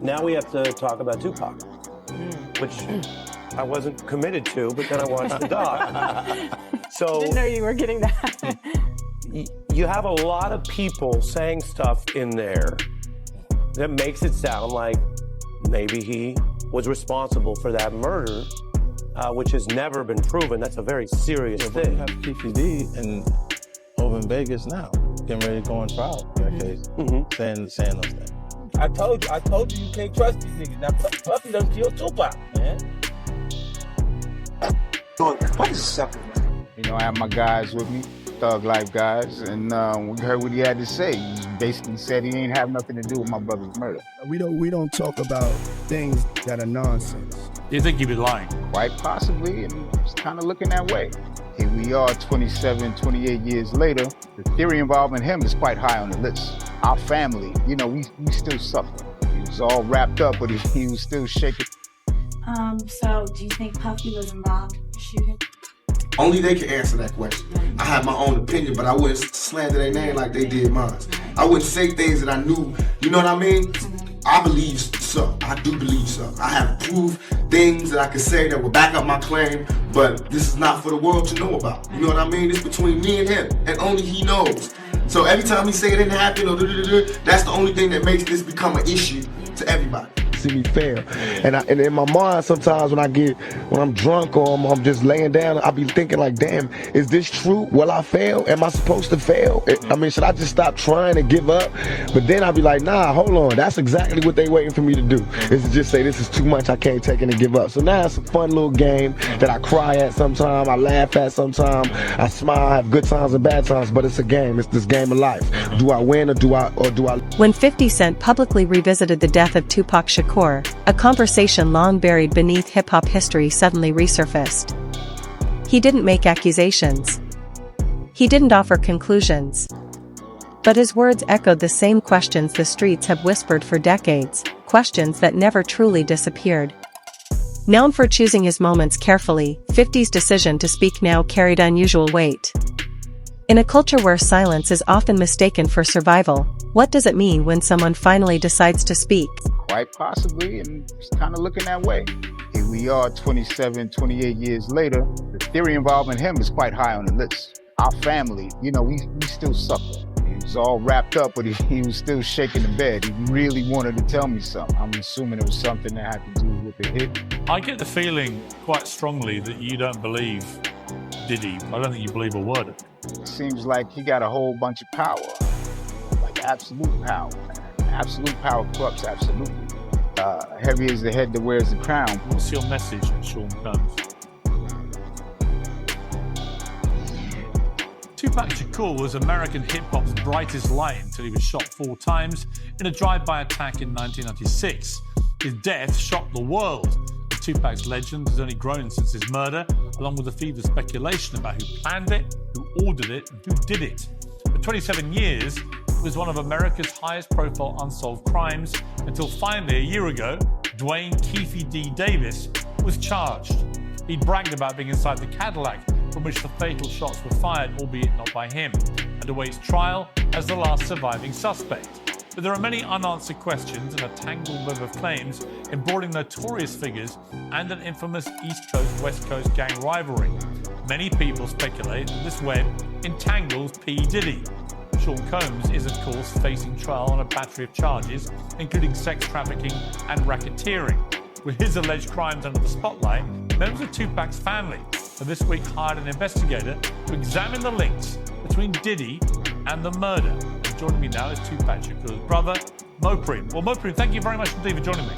Now we have to talk about Tupac, which I wasn't committed to, but then I watched the doc. So Didn't know you were getting that. you have a lot of people saying stuff in there that makes it sound like maybe he was responsible for that murder, which has never been proven. That's a very serious thing. You have PPD and over in Vegas now, getting ready to go on trial for that case, saying those things. I told you you can't trust these niggas. Now Puffy done killed Tupac, man. What is something? You know, I have my guys with me, Thug Life guys, and we heard what he had to say. He basically said he ain't have nothing to do with my brother's murder. We don't talk about things that are nonsense. Do you think he'd be lying? Quite possibly, and it's kind of looking that way. Here we are 27, 28 years later. The theory involving him is quite high on the list. Our family, you know, we still suffer. He was all wrapped up, but he was still shaking. So do you think Puffy was involved in the shooting? Only they can answer that question. I have my own opinion, but I wouldn't slander their name like they did mine. I wouldn't say things that I knew, you know what I mean? I believe so. I do believe so. I have proved things that I could say that will back up my claim, but this is not for the world to know about. You know what I mean? It's between me and him, and only he knows. So every time he say it didn't happen, or that's the only thing that makes this become an issue to everybody. See me fail, and in my mind sometimes when I'm drunk or I'm just laying down, I'll be thinking like, damn, is this true? Will I fail? Am I supposed to fail? I mean, should I just stop trying and give up? But then I'll be like, nah, hold on, that's exactly what they waiting for me to do, is to just say this is too much, I can't take it and give up. So now it's a fun little game that I cry at sometimes, I laugh at sometimes, I smile, I have good times and bad times, but it's a game. It's this game of life. Do I win or do I? When 50 Cent publicly revisited the death of Tupac Shakur, a conversation long buried beneath hip-hop history suddenly resurfaced. He didn't make accusations. He didn't offer conclusions. But his words echoed the same questions the streets have whispered for decades, questions that never truly disappeared. Known for choosing his moments carefully, 50's decision to speak now carried unusual weight. In a culture where silence is often mistaken for survival, what does it mean when someone finally decides to speak? Quite possibly, and it's kind of looking that way. Here we are 27, 28 years later. The theory involving him is quite high on the list. Our family, you know, we still suffer. He was all wrapped up, but he was still shaking in bed. He really wanted to tell me something. I'm assuming it was something that had to do with the hit. I get the feeling quite strongly that you don't believe Diddy. I don't think you believe a word of it. It seems like he got a whole bunch of power, like absolute power. Absolute power corrupts absolutely. Heavy is the head that wears the crown. What's your message, Sean Combs? Tupac Shakur was American hip-hop's brightest light until he was shot 4 times in a drive-by attack in 1996. His death shocked the world. Tupac's legend has only grown since his murder, along with the fever speculation about who planned it, who ordered it, and who did it. For 27 years, it was one of America's highest profile unsolved crimes until finally, a year ago, Dwayne Keefe D. Davis was charged. He'd bragged about being inside the Cadillac from which the fatal shots were fired, albeit not by him, and awaits trial as the last surviving suspect. But there are many unanswered questions and a tangled web of claims embroiding notorious figures and an infamous East Coast-West Coast gang rivalry. Many people speculate that this web entangles P. Diddy. Sean Combs is, of course, facing trial on a battery of charges, including sex trafficking and racketeering. With his alleged crimes under the spotlight, members of Tupac's family have this week hired an investigator to examine the links between Diddy and the murder. And joining me now is Tupac Shakur's brother, Moprim. Well, Moprim, thank you very much indeed for joining me.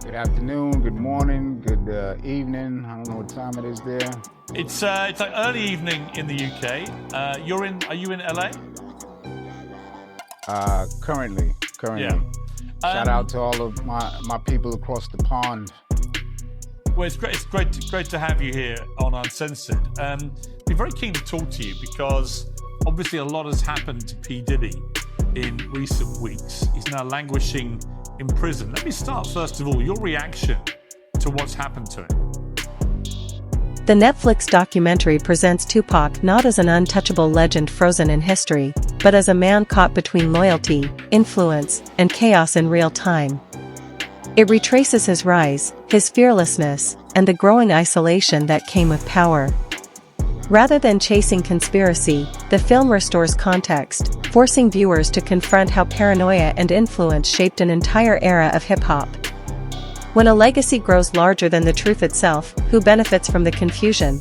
Good afternoon, good morning, good evening. I don't know what time it is there. It's like early evening in the UK. Are you in LA? Currently. Yeah. Shout out to all of my people across the pond. Well, it's great to have you here on Uncensored. Be very keen to talk to you because obviously a lot has happened to P. Diddy in recent weeks. He's now languishing in prison. Let me start first of all, your reaction to what's happened to him. The Netflix documentary presents Tupac not as an untouchable legend frozen in history, but as a man caught between loyalty, influence, and chaos in real time. It retraces his rise, his fearlessness, and the growing isolation that came with power. Rather than chasing conspiracy, the film restores context, forcing viewers to confront how paranoia and influence shaped an entire era of hip-hop. When a legacy grows larger than the truth itself, who benefits from the confusion?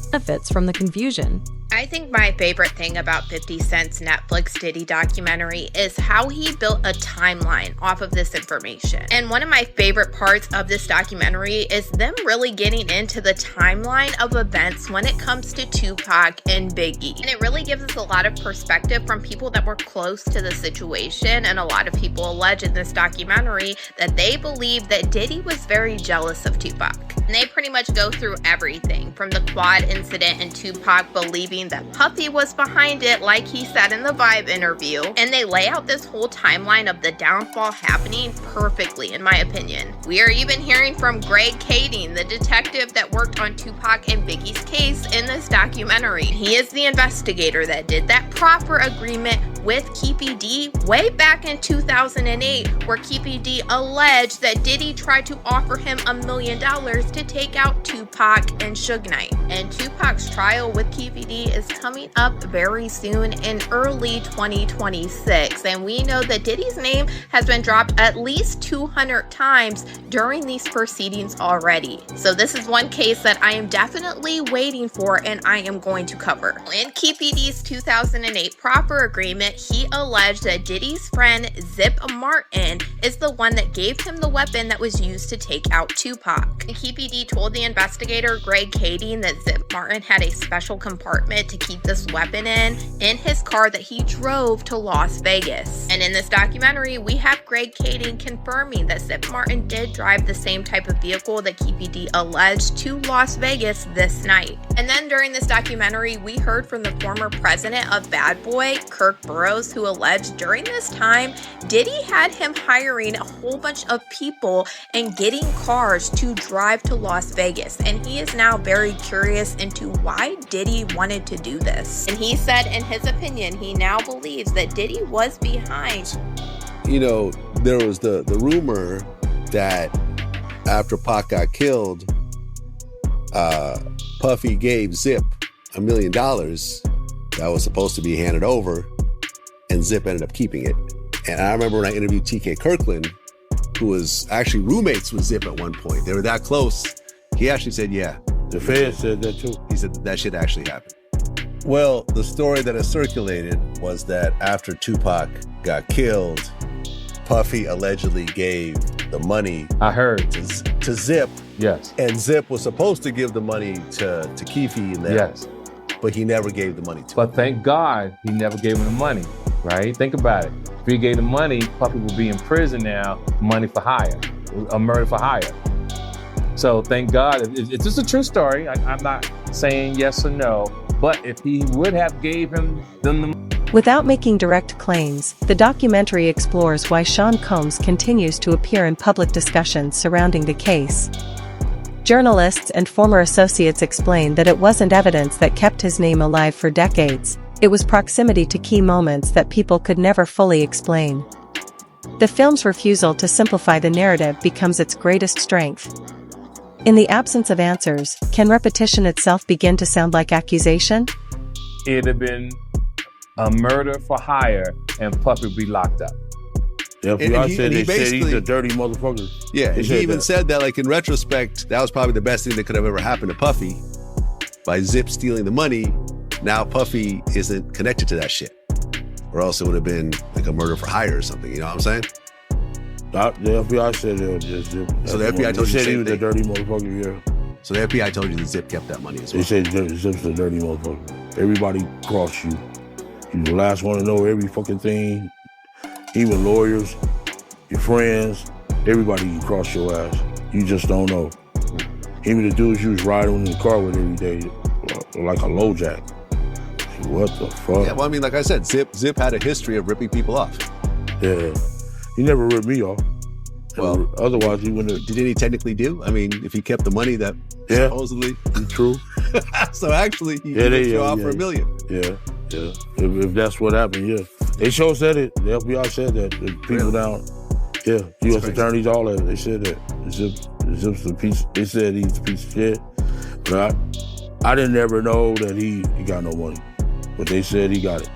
I think my favorite thing about 50 Cent's Netflix Diddy documentary is how he built a timeline off of this information. And one of my favorite parts of this documentary is them really getting into the timeline of events when it comes to Tupac and Biggie. And it really gives us a lot of perspective from people that were close to the situation, and a lot of people allege in this documentary that they believe that Diddy was very jealous of Tupac. And they pretty much go through everything from the quad incident and Tupac believing that Puffy was behind it, like he said in the Vibe interview, and they lay out this whole timeline of the downfall happening perfectly, in my opinion. We are even hearing from Greg Kading, the detective that worked on Tupac and Biggie's case in this documentary. He is the investigator that did that proffer agreement with Keefy D way back in 2008, where Keefy D alleged that Diddy tried to offer him $1 million to take out Tupac and Suge Knight. And Tupac's trial with Keefy D is coming up very soon in early 2026, and we know that Diddy's name has been dropped at least 200 times during these proceedings already. So this is one case that I am definitely waiting for and I am going to cover. In Keefy D's 2008 proffer agreement, he alleged that Diddy's friend Zip Martin is the one that gave him the weapon that was used to take out Tupac. And Keefy D told the investigator Greg Kading that Zip Martin had a special compartment to keep this weapon in his car that he drove to Las Vegas. And in this documentary, we have Greg Kading confirming that Zip Martin did drive the same type of vehicle that Keefy D alleged to Las Vegas this night. And then during this documentary, we heard from the former president of Bad Boy, Kirk Burroughs, who alleged during this time, Diddy had him hiring a whole bunch of people and getting cars to drive to Las Vegas. And he is now very curious into why Diddy wanted to do this. And he said, in his opinion, he now believes that Diddy was behind. You know, there was the rumor that after Pac got killed, Puffy gave Zip $1 million that was supposed to be handed over, and Zip ended up keeping it. And I remember when I interviewed TK Kirkland, who was actually roommates with Zip at one point. They were that close. He actually said, yeah. The feds said that too. He said that shit actually happened. Well, the story that has circulated was that after Tupac got killed, Puffy allegedly gave the money. I heard to Zip. Yes. And Zip was supposed to give the money to Keefy and them. Yes. But he never gave the money to him. But thank God he never gave him the money, right? Think about it. If he gave the money, Puffy would be in prison now, money for hire, a murder for hire. So thank God. It's just a true story. I'm not saying yes or no, but if he would have gave him them the... Without making direct claims, the documentary explores why Sean Combs continues to appear in public discussions surrounding the case. Journalists and former associates explain that it wasn't evidence that kept his name alive for decades. It was proximity to key moments that people could never fully explain. The film's refusal to simplify the narrative becomes its greatest strength. In the absence of answers, can repetition itself begin to sound like accusation? It'd have been a murder for hire and Puffy would be locked up. The FBI said he's a dirty motherfucker. Yeah, and he even said that, like, in retrospect, that was probably the best thing that could have ever happened to Puffy. By Zip stealing the money, now Puffy isn't connected to that shit. Or else it would have been like a murder for hire or something, you know what I'm saying? The FBI said Zip. So the FBI told you he was a dirty motherfucker, yeah. So the FBI told you that Zip kept that money as well. They said Zip's a dirty motherfucker. Everybody crossed you. You're the last one to know every fucking thing. Even lawyers, your friends, everybody can cross your ass. You just don't know. Even the dudes you was riding in the car with every day, like a LoJack. What the fuck? Yeah, well, I mean, like I said, Zip had a history of ripping people off. Yeah, he never ripped me off. Well, otherwise he wouldn't have. Did he technically do? I mean, if he kept the money that Yeah. supposedly. True. So actually, he let you off for $1 million. Yeah. If that's what happened, yeah. They sure said it. The FBI said that. The people down, U.S. attorneys, all that, they said that. Zip's a piece. They said he's a piece of shit. But I didn't ever know that he got no money. But they said he got it.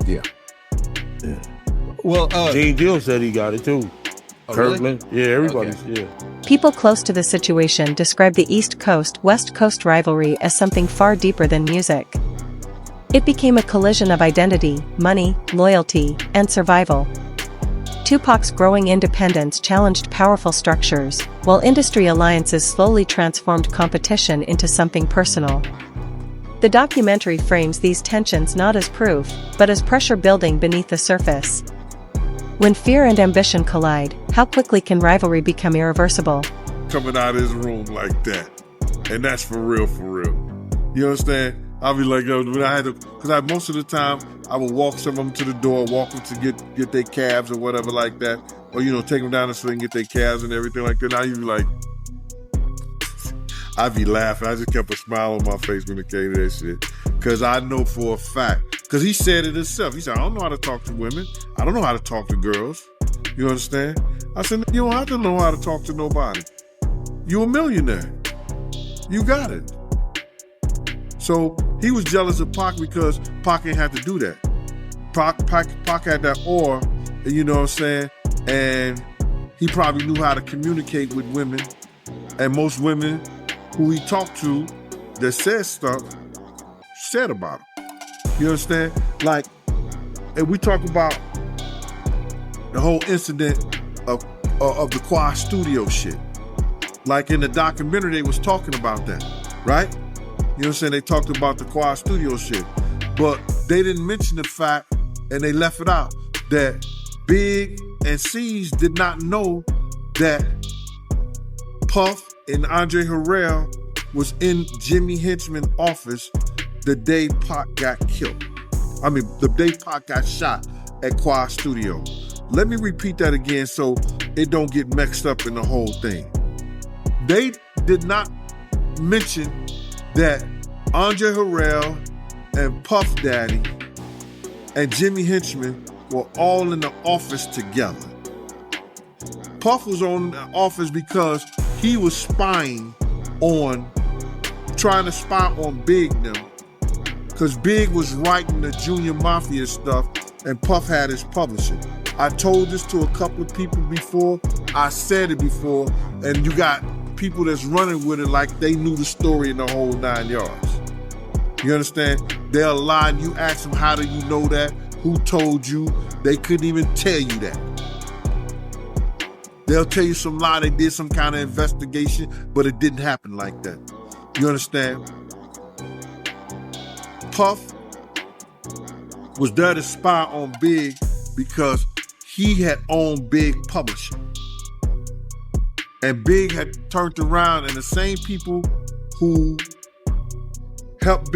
Yeah. Well, Gene Deal said he got it too. Kirkland, really? Yeah, everybody's, People close to the situation describe the East Coast-West Coast rivalry as something far deeper than music. It became a collision of identity, money, loyalty, and survival. Tupac's growing independence challenged powerful structures, while industry alliances slowly transformed competition into something personal. The documentary frames these tensions not as proof, but as pressure building beneath the surface. When fear and ambition collide, how quickly can rivalry become irreversible? Coming out of his room like that. And that's for real, for real. You understand? I'll be like, yo, when I had to, because most of the time, I would walk some of them to the door, walk them to get their cabs or whatever like that. Or, take them down the street and get their cabs and everything like that. Now you be like, I'd be laughing. I just kept a smile on my face when it came to that shit. Because I know for a fact, because he said it himself. He said, I don't know how to talk to women. I don't know how to talk to girls. You understand? I said, you don't have to know how to talk to nobody. You're a millionaire. You got it. So he was jealous of Pac because Pac ain't had to do that. Pac had that aura, you know what I'm saying? And he probably knew how to communicate with women. And most women who he talked to that said stuff, said about him. You understand? Like, and we talk about the whole incident of the Quad Studio shit. Like in the documentary, they was talking about that, right? You know what I'm saying? They talked about the Quad Studio shit. But they didn't mention the fact, and they left it out, that Big and C's did not know that Puff and Andre Harrell was in Jimmy Henchman's office the day Pac got killed. I mean, the day Pac got shot at Quad Studio. Let me repeat that again so it don't get mixed up in the whole thing. They did not mention that Andre Harrell and Puff Daddy and Jimmy Henchman were all in the office together. Puff was on the office because he was trying to spy on Big now. Because Big was writing the Junior Mafia stuff and Puff had his publishing. I told this to a couple of people before. I said it before, and you got people that's running with it like they knew the story in the whole 9 yards. You understand? They'll lie and you ask them, how do you know that? Who told you? They couldn't even tell you that. They'll tell you some lie, they did some kind of investigation, but it didn't happen like that. You understand? Puff was there to spy on Big because he had owned Big Publishing. And Big had turned around, and the same people who helped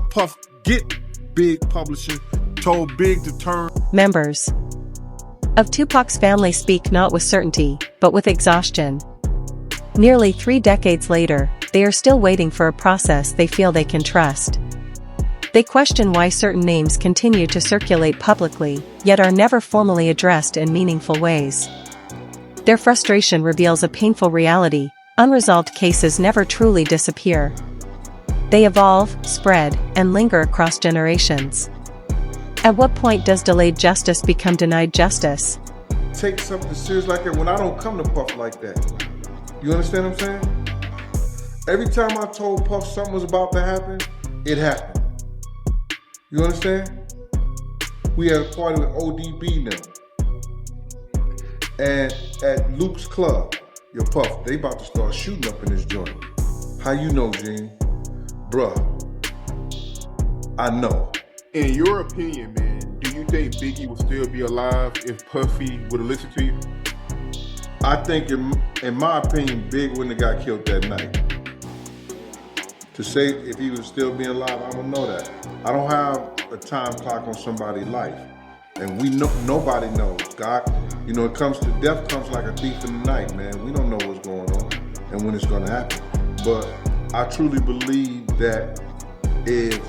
Puff get Big Publishing told Big to turn. Members of Tupac's family speak not with certainty, but with exhaustion. Nearly 3 decades later, they are still waiting for a process they feel they can trust. They question why certain names continue to circulate publicly, yet are never formally addressed in meaningful ways. Their frustration reveals a painful reality: unresolved cases never truly disappear. They evolve, spread, and linger across generations. At what point does delayed justice become denied justice? Take something serious like that when I don't come to Puff like that. You understand what I'm saying? Every time I told Puff something was about to happen, it happened. You understand? We had a party with ODB now. And at Luke's Club, your Puff, they about to start shooting up in this joint. How you know, Gene? Bruh, I know. In your opinion, man, do you think Biggie would still be alive if Puffy would have listened to you? I think, in my opinion, Big wouldn't have got killed that night. To say if he was still being alive, I don't know that. I don't have a time clock on somebody's life. And we know, nobody knows. God, it comes to death comes like a thief in the night, man. We don't know what's going on. and when it's going to happen. But I truly believe that if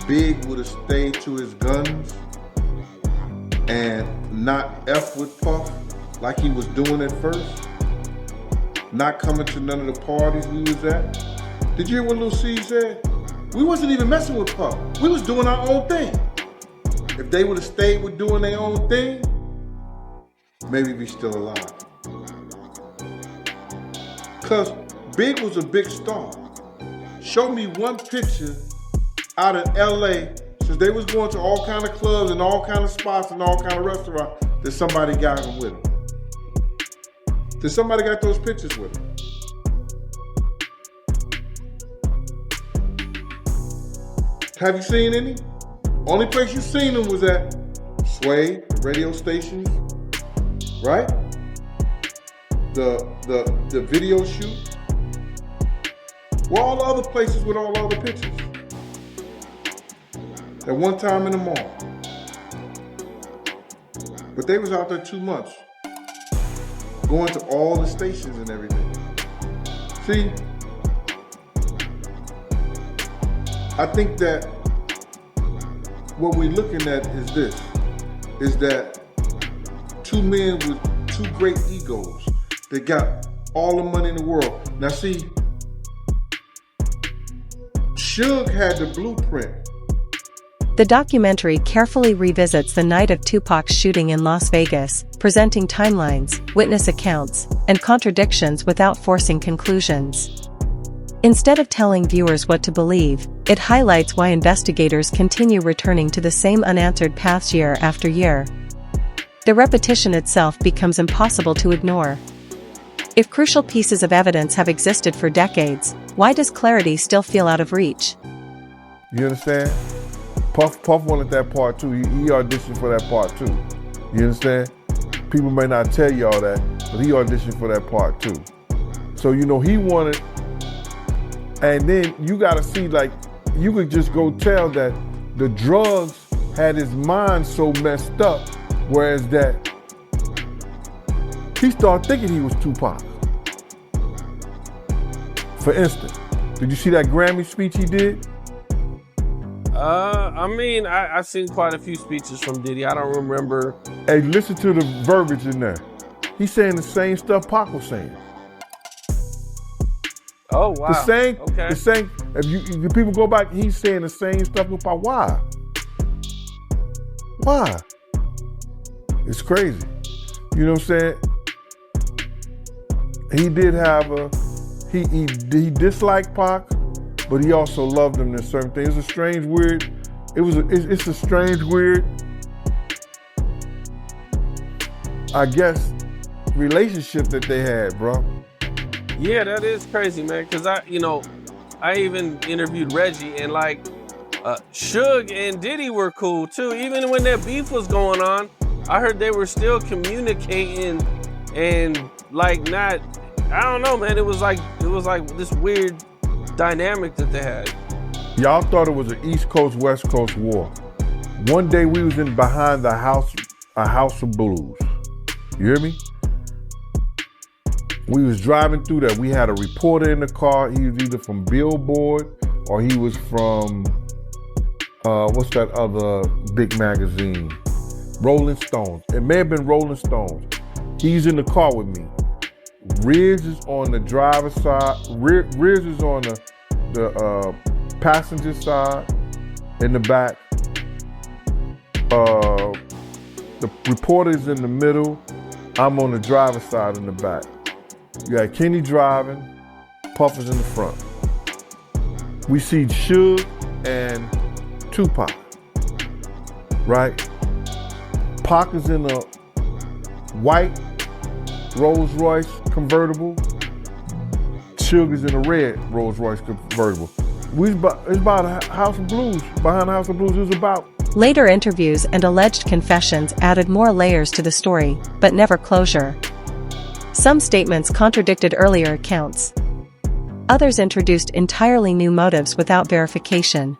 Big would have stayed to his guns and not F with Puff like he was doing at first, not coming to none of the parties we was at. Did you hear what Lil C said? We wasn't even messing with Puff. We was doing our own thing. If they would have stayed with doing their own thing, maybe we still alive. Cause Big was a big star. Show me one picture out of LA since they was going to all kind of clubs and all kind of spots and all kind of restaurants that somebody got him with him. That somebody got those pictures with him. Have you seen any? Only place you seen them was at Sway, the radio stations, right? The video shoot. Where all the other places with all the other pictures? At one time in the mall. But they was out there 2 months, going to all the stations and everything. See, I think that what we're looking at is this, is that two men with two great egos that got all the money in the world. Now see, Suge had the blueprint. The documentary carefully revisits the night of Tupac's shooting in Las Vegas, presenting timelines, witness accounts, and contradictions without forcing conclusions. Instead of telling viewers what to believe, it highlights why investigators continue returning to the same unanswered paths year after year. The repetition itself becomes impossible to ignore. If crucial pieces of evidence have existed for decades, why does clarity still feel out of reach? You understand? Puff wanted that part too. He auditioned for that part too. You understand? People may not tell y'all that, but he auditioned for that part too. So you know he wanted, and then you gotta see, like, you could just go tell that the drugs had his mind so messed up, whereas that he started thinking he was Tupac. For instance, did you see that Grammy speech he did? I mean, I've seen quite a few speeches from Diddy. I don't remember. Hey, listen to the verbiage in there. He's saying the same stuff Pac was saying. Oh, wow. The same, okay. The same. If the people go back, he's saying the same stuff with Pac. Why? Why? It's crazy. You know what I'm saying? He did have he disliked Pac, but he also loved him in certain things. It's a strange, weird, it's a strange, weird, I guess, relationship that they had, bro. Yeah, that is crazy, man. Cause I even interviewed Reggie, and like, Suge and Diddy were cool too. Even when that beef was going on, I heard they were still communicating and like not, I don't know, man. It was like this weird dynamic that they had. Y'all thought it was an East Coast, West Coast war. One day we was in behind a house of blues. You hear me? We was driving through there. We had a reporter in the car. He was either from Billboard or he was from, what's that other big magazine? Rolling Stones. It may have been Rolling Stones. He's in the car with me. Riz is on the driver's side. Riz is on the passenger side in the back. The reporter's in the middle. I'm on the driver's side in the back. You got Kenny driving, Puff is in the front. We see Suge and Tupac, right? Pac is in a white Rolls Royce convertible. Suge is in a red Rolls Royce convertible. It's about a House of Blues. Behind the House of Blues, it was about. Later interviews and alleged confessions added more layers to the story, but never closure. Some statements contradicted earlier accounts. Others introduced entirely new motives without verification.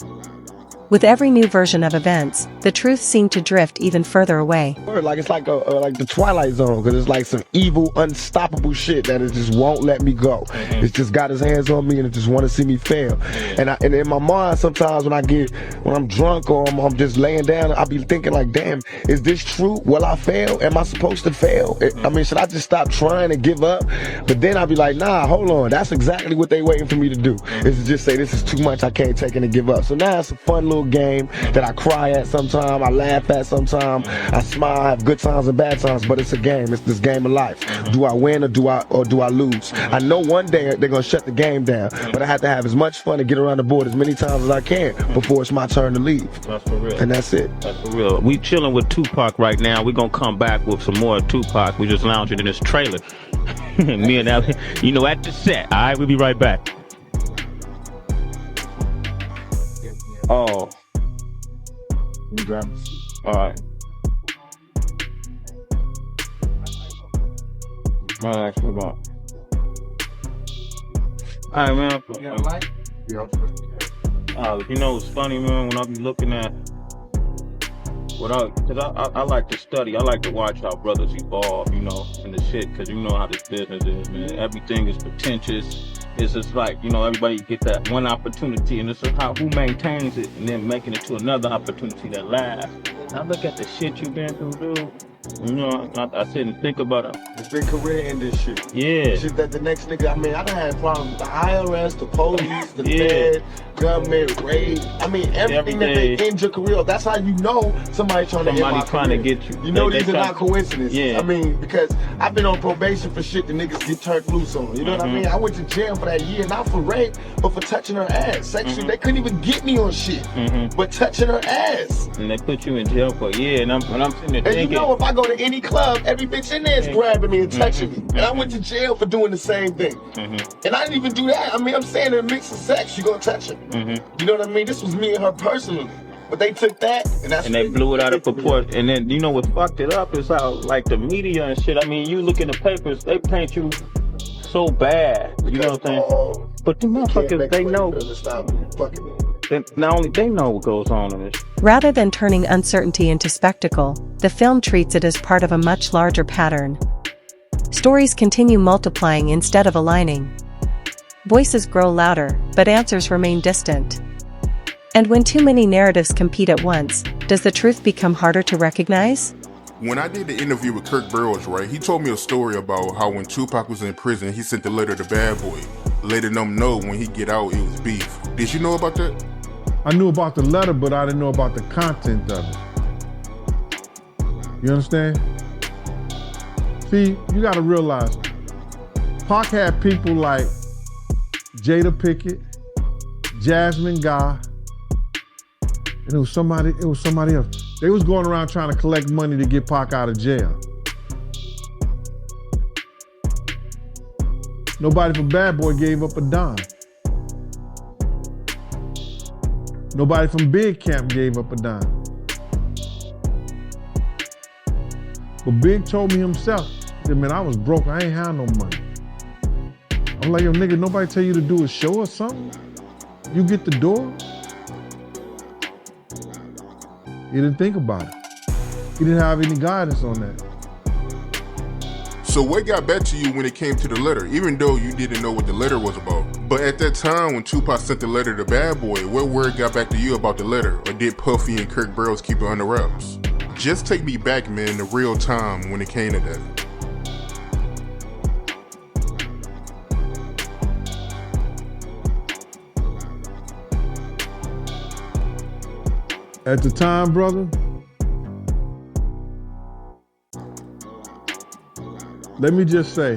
With every new version of events, the truth seemed to drift even further away. Like it's like like the Twilight Zone, because it's like some evil, unstoppable shit that it just won't let me go. It's just got his hands on me and it just want to see me fail. And in my mind, sometimes when I'm drunk or I'm just laying down, I'll be thinking like, damn, is this true? Will I fail? Am I supposed to fail? I mean, should I just stop trying and give up? But then I'll be like, nah, hold on. That's exactly what they waiting for me to do. Is to just say, this is too much, I can't take it and give up. So now it's a fun little game that I cry at sometimes, I laugh at sometimes, I smile, I have good times and bad times, but it's a game. It's this game of life. Do I win or do I lose? I know one day they're gonna shut the game down, but I have to have as much fun and get around the board as many times as I can before it's my turn to leave. That's for real. And that's it. That's for real. We chilling with Tupac right now. We're gonna come back with some more Tupac. We just lounging in this trailer. Me and Allie, you know, at the set. All right, we'll be right back. Oh. All right. All right, man. You got a light? Yeah. You know, it's funny, man, when I be looking at because I like to study. I like to watch how brothers evolve, you know, in the shit, because you know how this business is, man. Everything is pretentious. It's just like, you know, everybody get that one opportunity, and it's just how who maintains it and then making it to another opportunity that lasts. Now look at the shit you've been through, dude. You know, I sit and think about it. It's been career in this shit. Yeah. Shit that the next nigga, I mean, I done had problems with the IRS, the police, the Fed, government, raid. I mean, everything that they end your career. That's how you know somebody trying to end my career. To get you. You know, these are not coincidences. Yeah. I mean, because I've been on probation for shit the niggas get turned loose on. You know what I mean? I went to jail for that year, not for rape, but for touching her ass. Sexually, they couldn't even get me on shit, but touching her ass. And they put you in jail for a year, and I'm sitting there and thinking. You know, if I go to any club, every bitch in there is grabbing me and touching me. And I went to jail for doing the same thing. And I didn't even do that. I mean, I'm saying in a mix of sex, you gonna touch her. You know what I mean? This was me and her personally. But they took that, and they blew it out of proportion. And then, you know what fucked it up is how, like, the media and shit, I mean, you look in the papers, they paint you so bad. You know what I'm saying? But the motherfuckers, they know. Not only they know what goes on in this. Rather than turning uncertainty into spectacle, the film treats it as part of a much larger pattern. Stories continue multiplying instead of aligning. Voices grow louder, but answers remain distant. And when too many narratives compete at once, does the truth become harder to recognize? When I did the interview with Kirk Burrows, right, he told me a story about how when Tupac was in prison, he sent the letter to Bad Boy, letting them know when he get out, it was beef. Did you know about that? I knew about the letter, but I didn't know about the content of it. You understand? See, you gotta realize, Pac had people like Jada Pickett, Jasmine Guy, and it was somebody else. They was going around trying to collect money to get Pac out of jail. Nobody from Bad Boy gave up a dime. Nobody from Big Camp gave up a dime. But Big told me himself, he said, man, I was broke, I ain't had no money. I'm like, yo, nigga, nobody tell you to do a show or something? You get the door? He didn't think about it. He didn't have any guidance on that. So what got back to you when it came to the letter, even though you didn't know what the letter was about? But at that time when Tupac sent the letter to Bad Boy, what word got back to you about the letter? Or did Puffy and Kirk Burrows keep it under wraps? Just take me back, man, to real time when it came to that. At the time, brother, let me just say,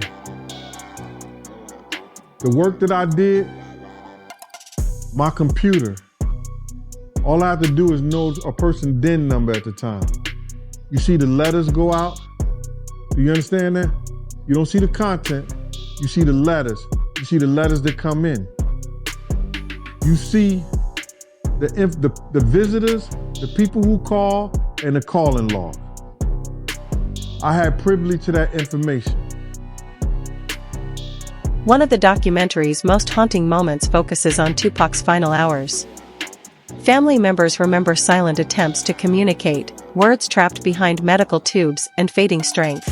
the work that I did, my computer, all I have to do is know a person's DIN number at the time. You see the letters go out? Do you understand that? You don't see the content, you see the letters. You see the letters that come in. You see the visitors, the people who call, and the calling log. I had privilege to that information. One of the documentary's most haunting moments focuses on Tupac's final hours. Family members remember silent attempts to communicate, words trapped behind medical tubes and fading strength.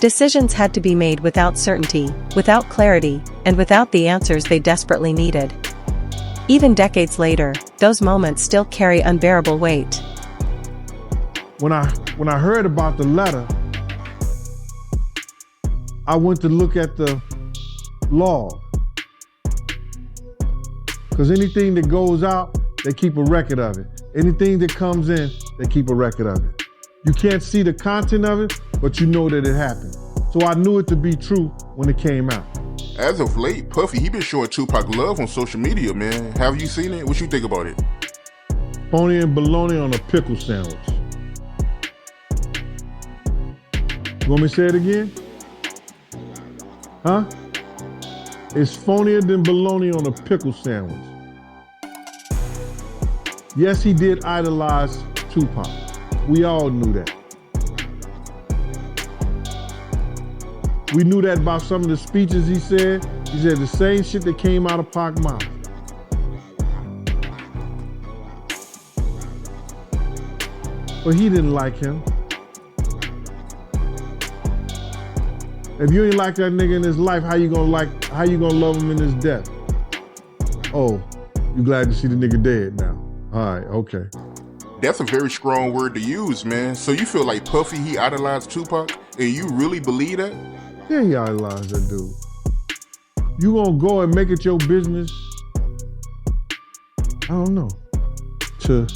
Decisions had to be made without certainty, without clarity, and without the answers they desperately needed. Even decades later, those moments still carry unbearable weight. When I heard about the letter, I went to look at the log. Because anything that goes out, they keep a record of it. Anything that comes in, they keep a record of it. You can't see the content of it, but you know that it happened. So I knew it to be true when it came out. As of late, Puffy, he been showing Tupac love on social media, man. Have you seen it? What you think about it? Phony and bologna on a pickle sandwich. You want me to say it again? Huh? It's phonier than bologna on a pickle sandwich. Yes, he did idolize Tupac. We all knew that. We knew that about some of the speeches he said. He said the same shit that came out of Pac's mouth. But he didn't like him. If you ain't like that nigga in his life, how you gonna love him in his death? Oh, you glad to see the nigga dead now. All right, okay. That's a very strong word to use, man. So you feel like Puffy, he idolized Tupac, and you really believe that? Yeah, he idolized that dude. You gonna go and make it your business, I don't know, to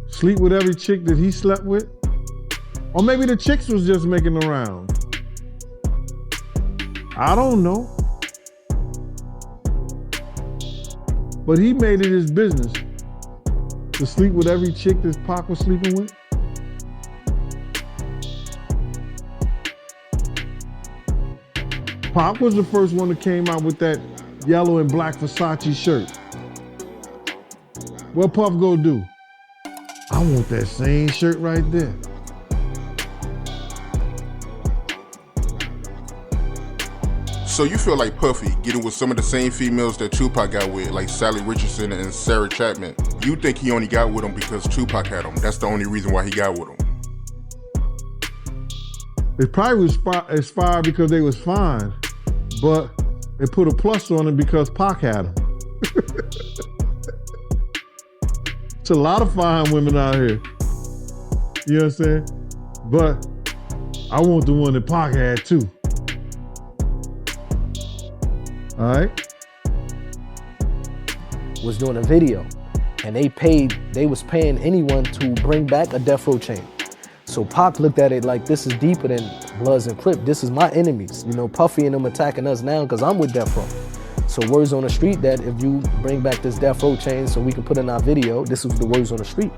sleep with every chick that he slept with? Or maybe the chicks was just making the rounds. I don't know. But he made it his business to sleep with every chick that Pac was sleeping with. Pac was the first one that came out with that yellow and black Versace shirt. What Puff go do? I want that same shirt right there. So you feel like Puffy getting with some of the same females that Tupac got with, like Sally Richardson and Sarah Chapman, you think he only got with them because Tupac had them? That's the only reason why he got with them? It probably was inspired because they was fine, but they put a plus on it because Pac had them. It's a lot of fine women out here. You know what I'm saying? But I want the one that Pac had too. All right. Was doing a video, and they was paying anyone to bring back a death row chain. So Pac looked at it like, this is deeper than Bloods and Crip. This is my enemies. You know, Puffy and them attacking us now because I'm with death row. So words on the street that if you bring back this death row chain so we can put in our video, this was the words on the street.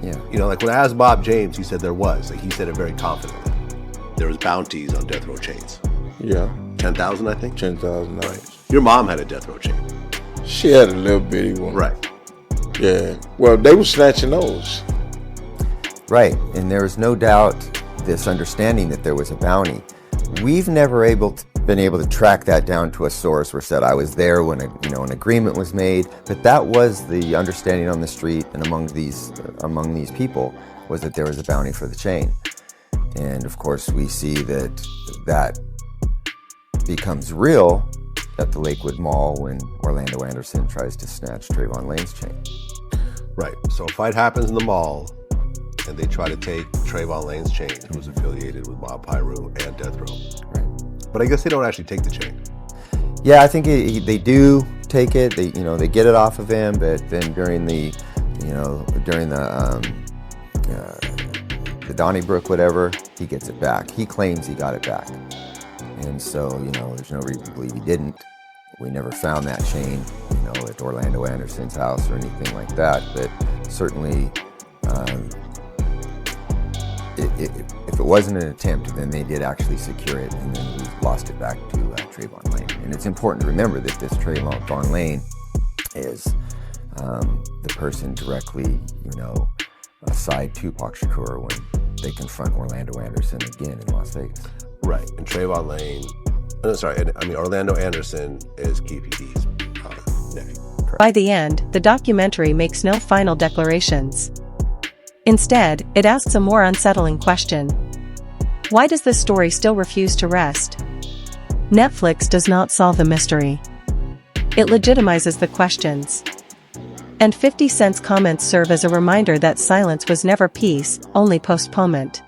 Yeah. You know, like when I asked Bob James, he said there was. Like he said it very confidently. There was bounties on death row chains. Yeah. 10,000, I think? 10,000. Right. Your mom had a death row chain. She had a little bitty one. Right. Yeah. Well, they were snatching those. Right. And there was no doubt this understanding that there was a bounty. We've never been able to track that down to a source where said I was there when an agreement was made, but that was the understanding on the street and among these people was that there was a bounty for the chain. And of course we see that becomes real at the Lakewood Mall when Orlando Anderson tries to snatch Trayvon Lane's chain. Right. So a fight happens in the mall and they try to take Trayvon Lane's chain, who was affiliated with Mob Piru and Death Row. Right. But I guess they don't actually take the chain. Yeah, I think they do take it. They get it off of him, but then during the Donnybrook whatever, he gets it back. He claims he got it back, and so there's no reason to believe he didn't. We never found that chain, at Orlando Anderson's house or anything like that. But certainly, if it wasn't an attempt, then they did actually secure it, and then we lost it back to Trayvon Lane. And it's important to remember that this Trayvon Lane is the person directly, aside Tupac Shakur when they confront Orlando Anderson again in Las Vegas. Right, and Trayvon Lane, Orlando Anderson is Keith D's nephew. Correct. By the end, the documentary makes no final declarations. Instead, it asks a more unsettling question. Why does this story still refuse to rest? Netflix does not solve the mystery. It legitimizes the questions. And 50 Cent's comments serve as a reminder that silence was never peace, only postponement.